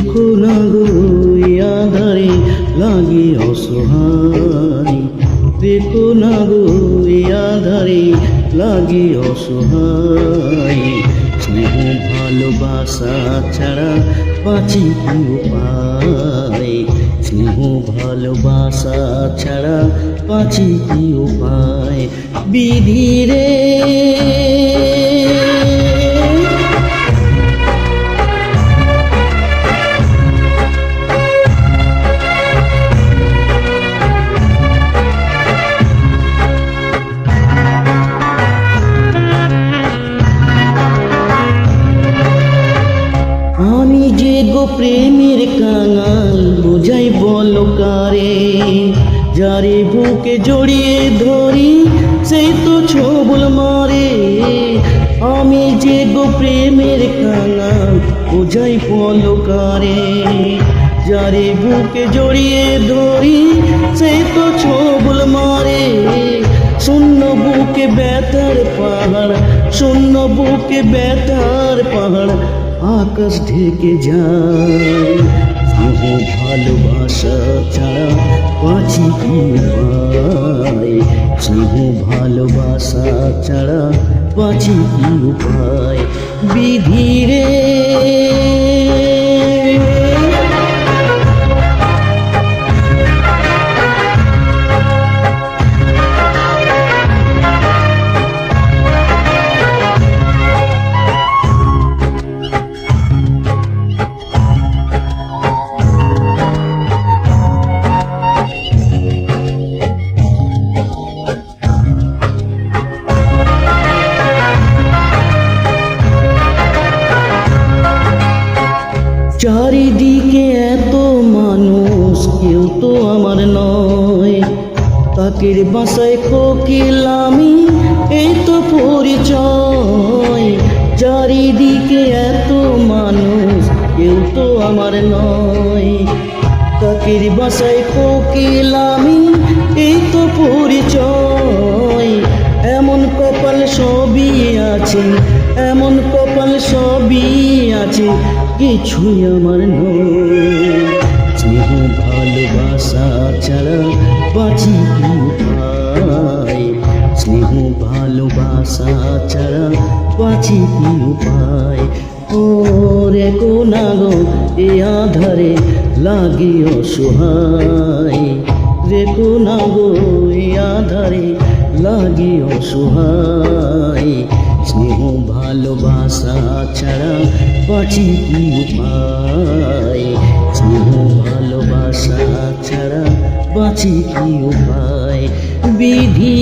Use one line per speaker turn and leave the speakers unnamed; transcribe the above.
দেখো না গো এই আঁধারে লাগি অসহায়, দেখো না গো এই আঁধারে লাগি অসহায়। স্নেহ ভালোবাসা ছাড়া বাঁচি কি উপায়, স্নেহ ভালোবাসা ছাড়া বাঁচি কি উপায়। বিধি রে আমি যে গো প্রেমের কাঙাল বোঝাই বলো কারে, যারে বুকে জড়িয়ে ধরি সেই তো ছবল মারে। আমি যে গো প্রেমের কাঙাল বোঝাই বলো কারে, যারে বুকে জড়িয়ে ধরি সেই তো ছবল মারে। শূন্য বুকে ব্যথার পাহাড়, শূন্য বুকে ব্যথার পাহাড় আকাশ ঢেকে যায়। স্নেহ ভালোবাসা ছাড়া বাঁচি কি উপায়, স্নেহ ভালোবাসা ছাড়া বাঁচি কি উপায়। বিধি রে চারিদিকে এত মানুষ কেউ তো আমার নয়, তাকের বাসায় কোকিল আমি এই তো পরিচয়। চারিদিকে এত মানুষ কেউ তো আমার নয়, তাকের বাসায় কোকিল আমি এই তো পরিচয়। এমন কপাল সবই আছে, এমন কপাল সবই আছে, কিছুই আমার নয়। স্নেহ ভালোবাসা ছাড়া বাঁচি কি উপায়, স্নেহ ভালোবাসা ছাড়া বাঁচি কি উপায়। ও রেখো না গো এ আঁধারে লাগি অসহায়, রেখো না গো এ আঁধারে লাগি অসহায়। স্নেহ ভালোবাসা ছাড়া বাঁচি কি উপায়, স্নেহ ভালোবাসা ছাড়া বাঁচি কি উপায়। বিধি